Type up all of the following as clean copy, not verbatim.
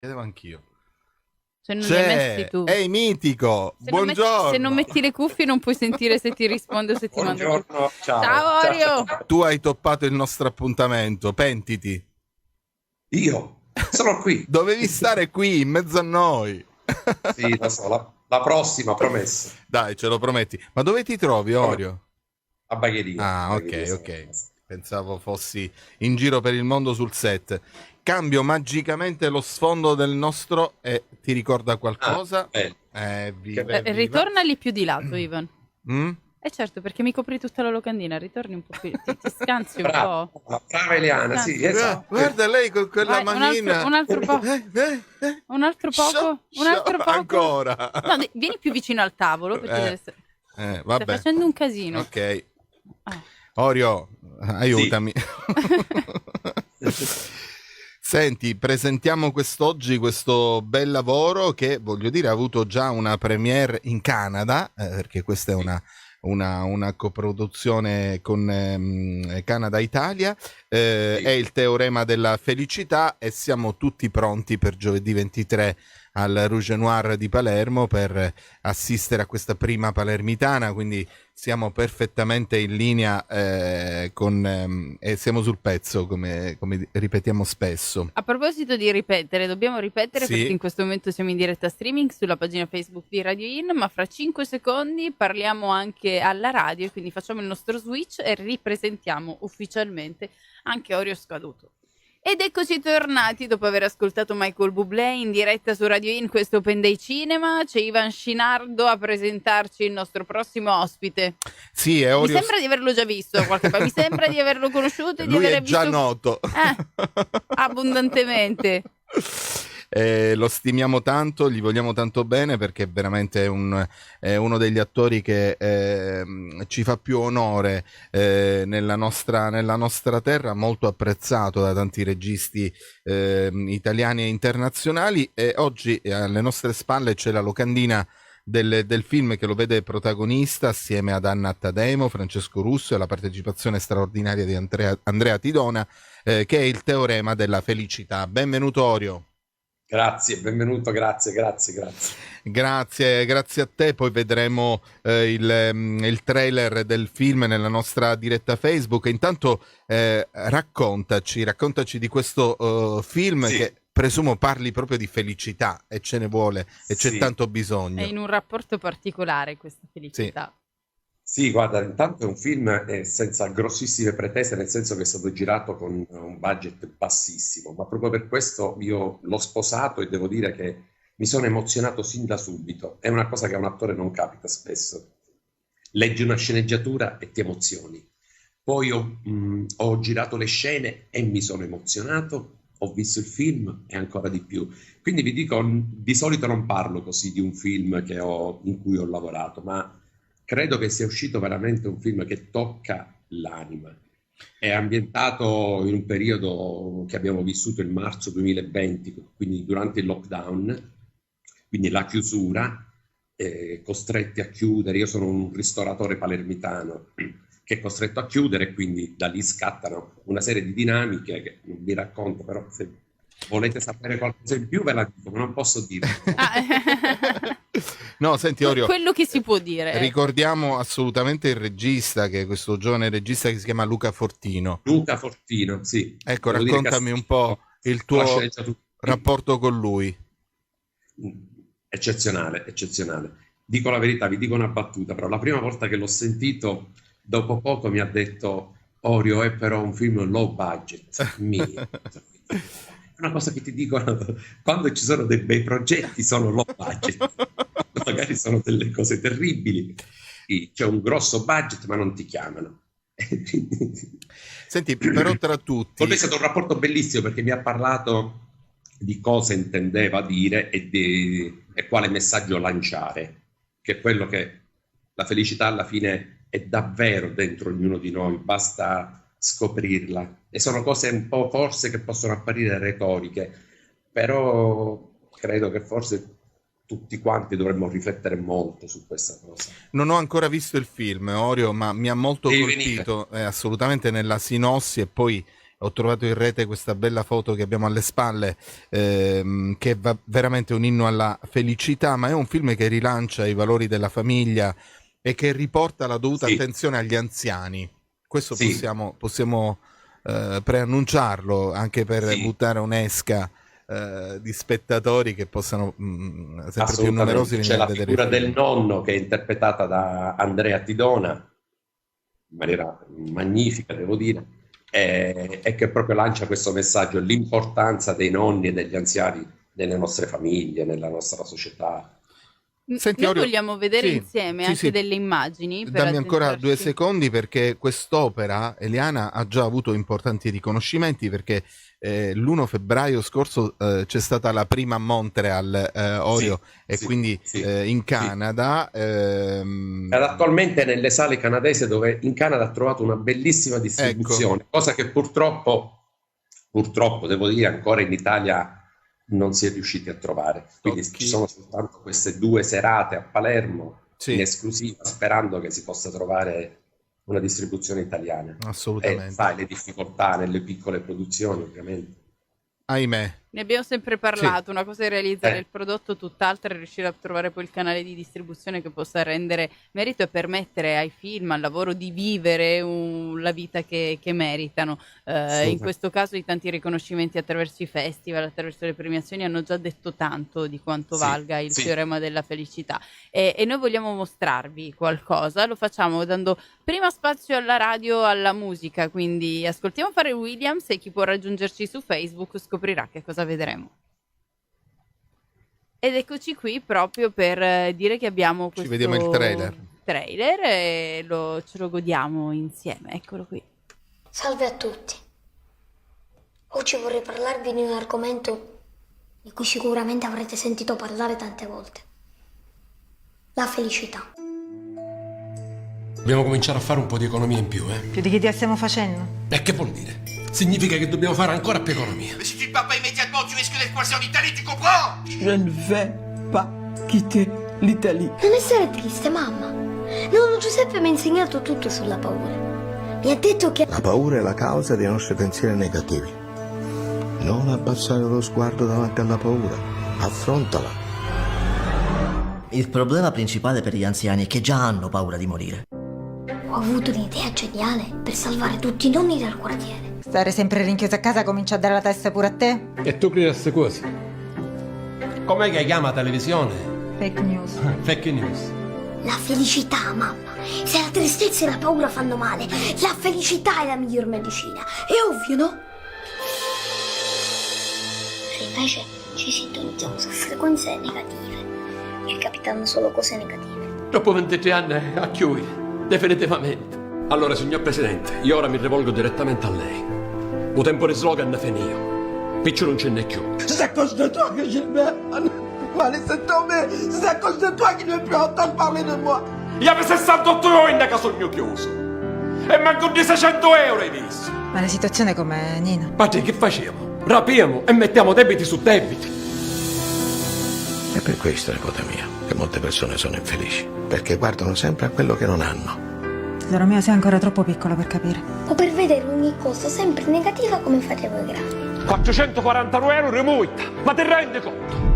Chiedevo anch'io. Se non li hai messi tu. Ehi mitico, buongiorno. Se non metti le cuffie non puoi sentire se ti risponde o se ti manda. Buongiorno, ciao. Ciao Orio. Tu hai toppato il nostro appuntamento, pentiti. Io sono qui. Dovevi stare qui in mezzo a noi. Sì, lo so, la prossima, promesso. Dai, ce lo prometti. Ma dove ti trovi, Orio? A Bagheria. Ah, ok. Pensavo fossi in giro per il mondo sul set. Cambio magicamente lo sfondo del nostro e ti ricorda qualcosa? Viva. Ritorna lì più di lato, Ivan. Certo, perché mi copri tutta la locandina, ritorni un po' qui, ti scansi un po'. Brava Eliana, sì, esatto. Guarda lei con quella manina. Un altro poco. Un altro poco. Ancora. No, vieni più vicino al tavolo, perché vabbè. stai facendo un casino. Ok. Orio, aiutami. Sì. Senti, presentiamo quest'oggi questo bel lavoro che, voglio dire, ha avuto già una premiere in Canada, perché questa è una coproduzione con Canada-Italia, è il Teorema della felicità e siamo tutti pronti per giovedì 23 al Rouge Noir di Palermo per assistere a questa prima palermitana, quindi siamo perfettamente in linea e siamo sul pezzo, come ripetiamo spesso. A proposito di ripetere, dobbiamo ripetere sì. Perché in questo momento siamo in diretta streaming sulla pagina Facebook di Radio In, ma fra 5 secondi parliamo anche alla radio, quindi facciamo il nostro switch e ripresentiamo ufficialmente anche Orio Scaduto. Ed eccoci tornati dopo aver ascoltato Michael Bublé in diretta su Radio In, questo Open Day Cinema. C'è Ivan Scinardo a presentarci il nostro prossimo ospite. Sì, è Orio. Mi sembra di averlo già visto mi sembra di averlo conosciuto e di Lui aver è già visto... noto. Abbondantemente. Lo stimiamo tanto, gli vogliamo tanto bene perché veramente è uno degli attori che ci fa più onore nella nostra terra, molto apprezzato da tanti registi italiani e internazionali, e oggi alle nostre spalle c'è la locandina del film che lo vede protagonista assieme ad Anna Taddeo, Francesco Russo e la partecipazione straordinaria di Andrea Tidona, che è il Teorema della felicità. Benvenuto Orio. Grazie, benvenuto, grazie. Grazie a te, poi vedremo il trailer del film nella nostra diretta Facebook. Intanto raccontaci di questo film sì. Che presumo parli proprio di felicità e ce ne vuole e c'è tanto bisogno. È in un rapporto particolare questa felicità. Sì, guarda, intanto è un film senza grossissime pretese, nel senso che è stato girato con un budget bassissimo, ma proprio per questo io l'ho sposato e devo dire che mi sono emozionato sin da subito. È una cosa che a un attore non capita spesso. Leggi una sceneggiatura e ti emozioni. Poi ho girato le scene e mi sono emozionato, ho visto il film e ancora di più. Quindi vi dico, di solito non parlo così di un film in cui ho lavorato, ma credo che sia uscito veramente un film che tocca l'anima. È ambientato in un periodo che abbiamo vissuto il marzo 2020, quindi durante il lockdown, quindi la chiusura, costretti a chiudere. Io sono un ristoratore palermitano che è costretto a chiudere, e quindi da lì scattano una serie di dinamiche che non vi racconto, però se volete sapere qualcosa in più ve la dico, ma non posso dire. No, senti Orio, quello che si può dire. Ricordiamo assolutamente il regista, che è questo giovane regista che si chiama Luca Fortino. Luca Fortino, sì. Ecco, raccontami un po' il tuo rapporto con lui. Eccezionale. Dico la verità, vi dico una battuta, però la prima volta che l'ho sentito, dopo poco mi ha detto: Orio, è però un film low budget. Una cosa che ti dicono quando ci sono dei bei progetti, sono low budget. Magari sono delle cose terribili, c'è un grosso budget ma non ti chiamano. Senti, però tra tutti con lui è stato un rapporto bellissimo, perché mi ha parlato di cosa intendeva dire e quale messaggio lanciare, che è quello che la felicità alla fine è davvero dentro ognuno di noi, basta scoprirla, e sono cose un po' forse che possono apparire retoriche, però credo che forse tutti quanti dovremmo riflettere molto su questa cosa. Non ho ancora visto il film, Orio, ma mi ha molto colpito assolutamente nella sinossi, e poi ho trovato in rete questa bella foto che abbiamo alle spalle, che è veramente un inno alla felicità, ma è un film che rilancia i valori della famiglia e che riporta la dovuta attenzione agli anziani. Questo possiamo preannunciarlo, anche per buttare un'esca di spettatori che possano sempre più numerosi venire a vedere. C'è la figura del nonno, che è interpretata da Andrea Tidona in maniera magnifica, devo dire, e che proprio lancia questo messaggio: l'importanza dei nonni e degli anziani nelle nostre famiglie, nella nostra società. Senti, noi vogliamo vedere insieme anche delle immagini. Dammi ancora 2 secondi, perché quest'opera, Eliana, ha già avuto importanti riconoscimenti, perché l'1 febbraio scorso c'è stata la prima a Montreal, Orio, quindi in Canada. Ed attualmente nelle sale canadesi, dove in Canada ha trovato una bellissima distribuzione, cosa che purtroppo devo dire ancora in Italia non si è riusciti a trovare. Quindi ci sono soltanto queste 2 serate a Palermo in esclusiva, sperando che si possa trovare una distribuzione italiana. Assolutamente. E sai le difficoltà nelle piccole produzioni, ovviamente. Ahimè. Ne abbiamo sempre parlato, una cosa è realizzare il prodotto, tutt'altra è riuscire a trovare poi il canale di distribuzione che possa rendere merito e permettere ai film, al lavoro, di vivere la vita che meritano. In questo caso i tanti riconoscimenti attraverso i festival, attraverso le premiazioni, hanno già detto tanto di quanto valga il teorema della felicità, e noi vogliamo mostrarvi qualcosa. Lo facciamo dando prima spazio alla radio, alla musica, quindi ascoltiamo Pharrell Williams, e chi può raggiungerci su Facebook scoprirà che cosa vedremo. Ed eccoci qui proprio per dire che abbiamo questo ci vediamo il trailer e ce lo godiamo insieme. Eccolo qui. Salve a tutti. Oggi vorrei parlarvi di un argomento di cui sicuramente avrete sentito parlare tante volte: la felicità. Dobbiamo cominciare a fare un po' di economia in più, Più di che ti stiamo facendo? E che vuol dire? Significa che dobbiamo fare ancora più economia. Mais si tu ne pars pas immédiatement, tu risques d'être coincé en Italie, tu comprends? Je ne vais pas quitter l'Italie. Non essere triste, mamma. Nonno Giuseppe mi ha insegnato tutto sulla paura. Mi ha detto che la paura è la causa dei nostri pensieri negativi. Non abbassare lo sguardo davanti alla paura. Affrontala. Il problema principale per gli anziani è che già hanno paura di morire. ho avuto un'idea geniale per salvare tutti i nonni del quartiere. Stare sempre rinchiuso a casa comincia a dare la testa pure a te? E tu credi a queste cose? Com'è che chiama la televisione? Fake news. Fake news. La felicità, mamma. Se la tristezza e la paura fanno male, la felicità è la miglior medicina. È ovvio, no? Se invece ci sintonizziamo su frequenze negative, ci capitano solo cose negative. Dopo 23 anni a chiudere, definitivamente. Allora, signor Presidente, io ora mi rivolgo direttamente a lei. Il tempo di slogan è finito. Piccio non ce n'è più. C'est à cause de toi que j'ai merde. Va laisser tomber. C'est à cause de toi qu'il ne veut plus entendre parler de moi. Io avevo 68 euro in casa sogno chiuso. E manco di 600 euro hai visto. Ma la situazione com'è, Nino? Padre, che facciamo? Rapiamo e mettiamo debiti su debiti. È per questo, nipote mia, che molte persone sono infelici. Perché guardano sempre a quello che non hanno. Tesoro mio, sei ancora troppo piccolo per capire. O per vedere ogni cosa sempre negativa come fate voi grandi. 440 euro di multa, ma ti rendi conto?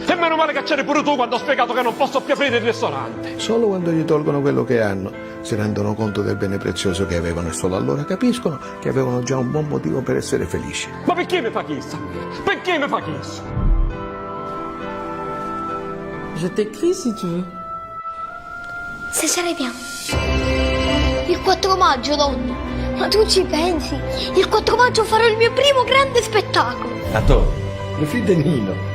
E meno male che c'eri pure tu quando ho spiegato che non posso più aprire il ristorante. Solo quando gli tolgono quello che hanno si rendono conto del bene prezioso che avevano e solo allora capiscono che avevano già un buon motivo per essere felici. Ma perché mi fa chissà? Perché mi fa chissà? Je t'écris si tu veux. Se ci arriviamo. Il 4 maggio, nonno. Ma tu ci pensi? Il 4 maggio farò il mio primo grande spettacolo. Attends, le figlio di Nino.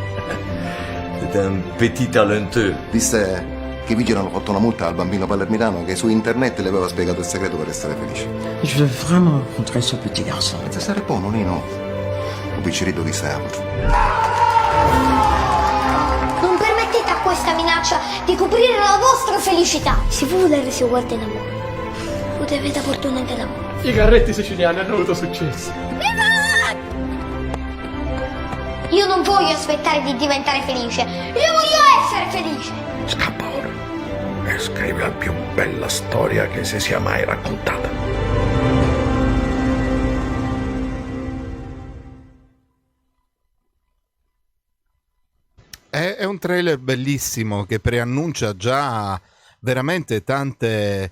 C'est un petit talentueux. Disse che i vigili hanno fatto una multa al bambino palermitano che su internet le aveva spiegato il segreto per essere felice. Je veux vraiment rencontrer ce petit garçon. Senza stare buono, Nino. Un piccerito di sapore. Non permettete a questa minaccia di coprire la vostra felicità. Se voi volete uguale d'amore, voi avete opportunità d'amore. I carretti siciliani hanno avuto successo. Io non voglio aspettare di diventare felice. Io voglio essere felice. Scappa ora e scrivi la più bella storia che si sia mai raccontata. è un trailer bellissimo che preannuncia già veramente tante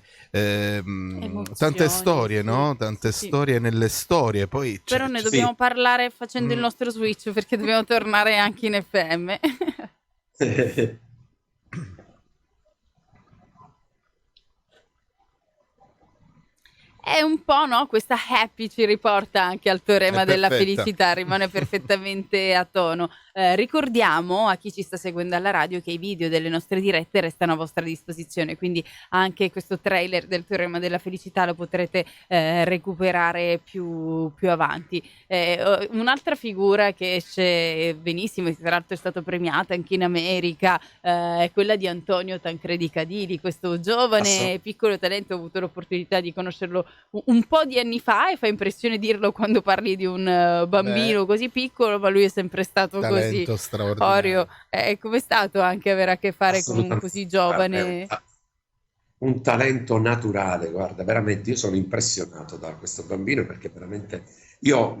storie, sì, no? Tante sì. storie nelle storie. Poi Però ne dobbiamo parlare facendo il nostro switch, perché dobbiamo tornare anche in FM. È un po', no? Questa happy ci riporta anche al teorema della felicità, rimane perfettamente a tono. Ricordiamo a chi ci sta seguendo alla radio che i video delle nostre dirette restano a vostra disposizione, quindi anche questo trailer del teorema della felicità lo potrete recuperare più avanti. Un'altra figura che esce benissimo, e tra l'altro è stata premiata anche in America, è quella di Antonio Tancredi Cadili, questo giovane piccolo talento. Ho avuto l'opportunità di conoscerlo un po' di anni fa e fa impressione dirlo quando parli di un bambino così piccolo, ma lui è sempre stato così. Straordinario. Orio, com'è stato anche avere a che fare con un così giovane? Un talento naturale, guarda, veramente io sono impressionato da questo bambino, perché veramente io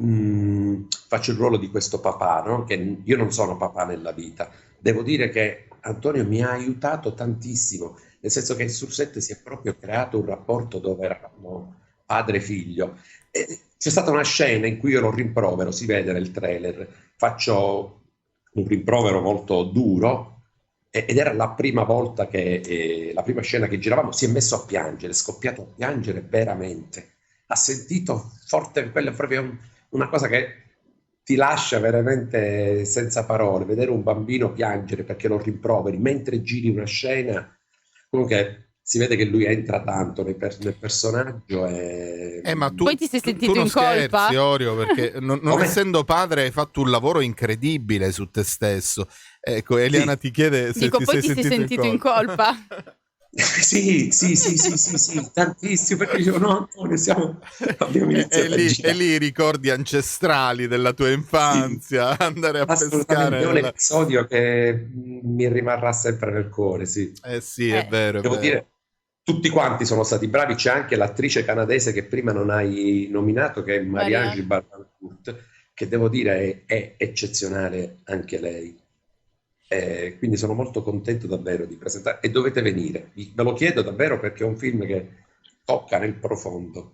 faccio il ruolo di questo papà, no? Che io non sono papà nella vita. Devo dire che Antonio mi ha aiutato tantissimo, nel senso che sul set si è proprio creato un rapporto dove eravamo padre e figlio. E c'è stata una scena in cui io lo rimprovero, si vede nel trailer, faccio un rimprovero molto duro, ed era la prima volta che, la prima scena che giravamo, si è messo a piangere, è scoppiato a piangere veramente. Ha sentito forte, quella è proprio una cosa che ti lascia veramente senza parole, vedere un bambino piangere perché lo rimproveri mentre giri una scena. Comunque si vede che lui entra tanto nel personaggio. Ma tu, poi ti sei sentito tu non in colpa? scherzi, Orio, perché non essendo padre hai fatto un lavoro incredibile su te stesso. Ecco, Eliana ti chiede se Dico, ti poi sei sentito in colpa? Sì, tantissimo, perché dicevo no, Antonio, abbiamo iniziato e lì ricordi ancestrali della tua infanzia, andare a pescare. È un episodio che mi rimarrà sempre nel cuore, sì. Sì, è vero. Devo dire, tutti quanti sono stati bravi, c'è anche l'attrice canadese che prima non hai nominato, che è Marianne Barbancourt, che devo dire è eccezionale anche lei. Quindi sono molto contento davvero di presentare, e dovete venire, ve lo chiedo davvero, perché è un film che tocca nel profondo.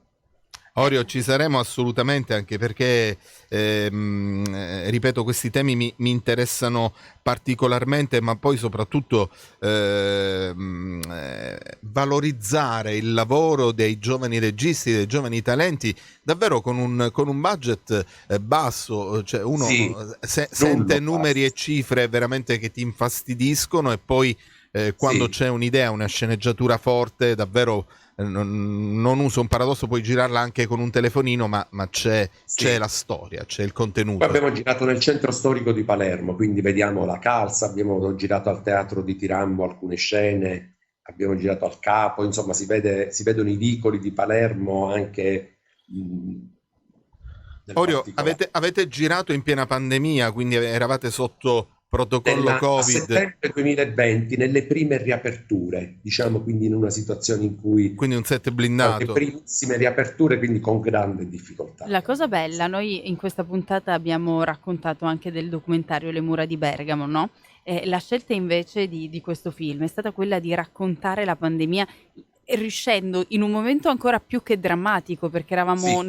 Orio, ci saremo assolutamente, anche perché ripeto, questi temi mi interessano particolarmente, ma poi soprattutto valorizzare il lavoro dei giovani registi, dei giovani talenti, davvero con un budget basso, cioè uno sente numeri e cifre veramente che ti infastidiscono, e poi quando c'è un'idea, una sceneggiatura forte, davvero non uso un paradosso, puoi girarla anche con un telefonino, ma c'è la storia, c'è il contenuto. Poi abbiamo girato nel centro storico di Palermo, quindi vediamo la Calza, abbiamo girato al teatro di Tirammo alcune scene, abbiamo girato al Capo, insomma si vedono i vicoli di Palermo anche. Orio, avete girato in piena pandemia, quindi eravate sotto protocollo Covid. A settembre 2020, nelle prime riaperture, diciamo, quindi in una situazione in cui... Quindi un set blindato. Le primissime riaperture, quindi con grande difficoltà. La cosa bella, noi in questa puntata abbiamo raccontato anche del documentario Le mura di Bergamo, no? La scelta invece di questo film è stata quella di raccontare la pandemia, riuscendo in un momento ancora più che drammatico, perché eravamo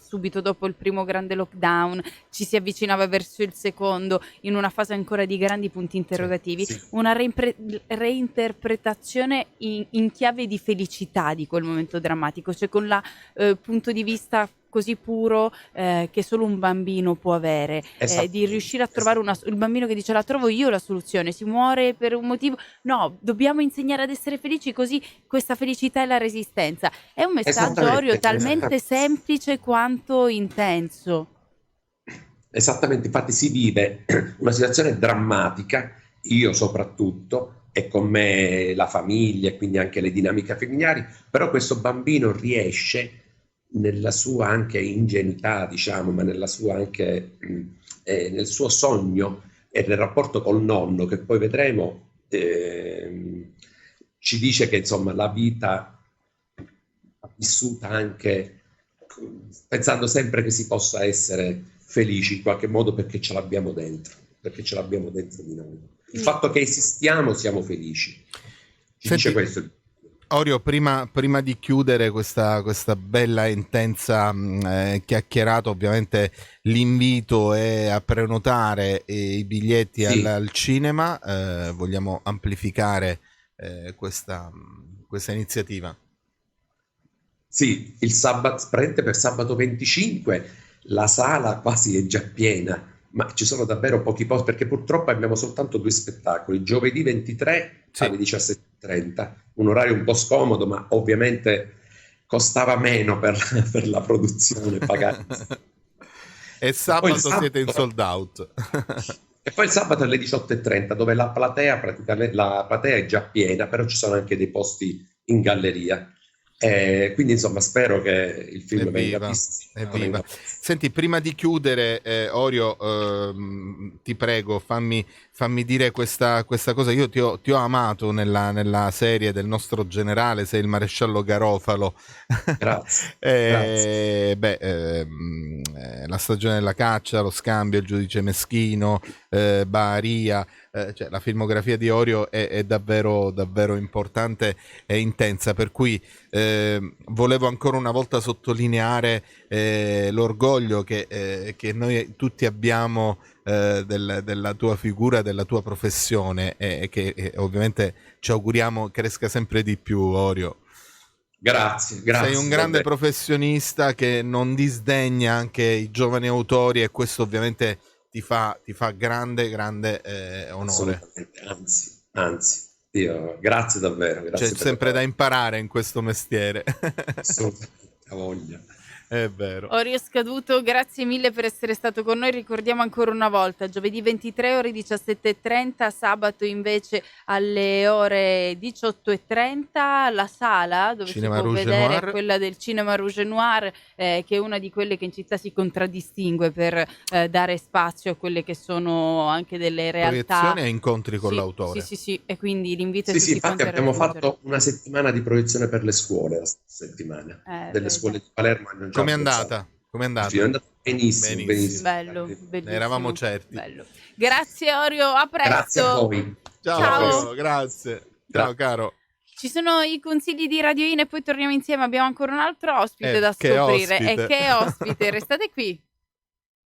subito dopo il primo grande lockdown, ci si avvicinava verso il secondo, in una fase ancora di grandi punti interrogativi, una reinterpretazione in chiave di felicità di quel momento drammatico, cioè con la punto di vista così puro che solo un bambino può avere, di riuscire a trovare il bambino che dice: la trovo io la soluzione, si muore per un motivo, no, dobbiamo insegnare ad essere felici, così questa felicità è la resistenza. È un messaggio, Orio, talmente semplice quanto intenso. Esattamente, infatti si vive una situazione drammatica, io soprattutto, e con me la famiglia e quindi anche le dinamiche familiari, però questo bambino riesce nella sua anche ingenuità, diciamo, ma nella sua anche nel suo sogno e nel rapporto col nonno, che poi vedremo, ci dice che insomma la vita vissuta anche pensando sempre che si possa essere felici in qualche modo, perché ce l'abbiamo dentro di noi. il fatto che esistiamo siamo felici. Ci Senti, dice questo. Orio, prima di chiudere questa bella e intensa chiacchierata, ovviamente l'invito è a prenotare i biglietti Sì. al cinema, vogliamo amplificare questa iniziativa. Sì, il sabato, per sabato 25 la sala quasi è già piena, ma ci sono davvero pochi posti perché purtroppo abbiamo soltanto 2 spettacoli. Giovedì 23 alle 17:30, un orario un po' scomodo, ma ovviamente costava meno per la produzione pagare. E sabato sabato siete in sold out. E poi il sabato alle 18:30, dove la platea è già piena, però ci sono anche dei posti in galleria. Quindi insomma spero che il film venga visto. Evviva. Senti, prima di chiudere, Orio, ti prego, fammi dire questa cosa. Io ti ho amato nella serie del nostro generale, sei il maresciallo Garofalo. Grazie. La stagione della caccia, lo scambio, il giudice meschino, Baria, cioè la filmografia di Orio è davvero davvero importante e intensa, per cui volevo ancora una volta sottolineare l'orgoglio che noi tutti abbiamo della tua figura, della tua professione, e che ovviamente ci auguriamo cresca sempre di più, Orio. Grazie. Sei un grande professionista che non disdegna anche i giovani autori, e questo ovviamente ti fa grande onore. Anzi, io grazie davvero. Grazie, c'è sempre da imparare in questo mestiere. Assolutamente, a voglia. È vero. Orio Scaduto, grazie mille per essere stato con noi. Ricordiamo ancora una volta, giovedì 23 ore 17:30, sabato invece alle ore 18:30, la sala dove Cinema si può Rouge vedere Noir. è quella del Cinema Rouge Noir, che è una di quelle che in città si contraddistingue per dare spazio a quelle che sono anche delle realtà. Proiezioni e incontri con l'autore. Sì, e quindi l'invito è Sì, tutti infatti quanti a abbiamo raggiungere. fatto una settimana di proiezione per le scuole la settimana, delle scuole di Palermo. hanno già Com'è pensato. andata? Com'è andata? Sì, è andata benissimo. Bello, bellissimo. Ne eravamo certi. Bello. Grazie Orio, a presto. Grazie a voi. Ciao. Orio, grazie. Ciao caro. Ci sono i consigli di Radio In e poi torniamo insieme. Abbiamo ancora un altro ospite da Che scoprire. ospite. E che ospite, restate qui.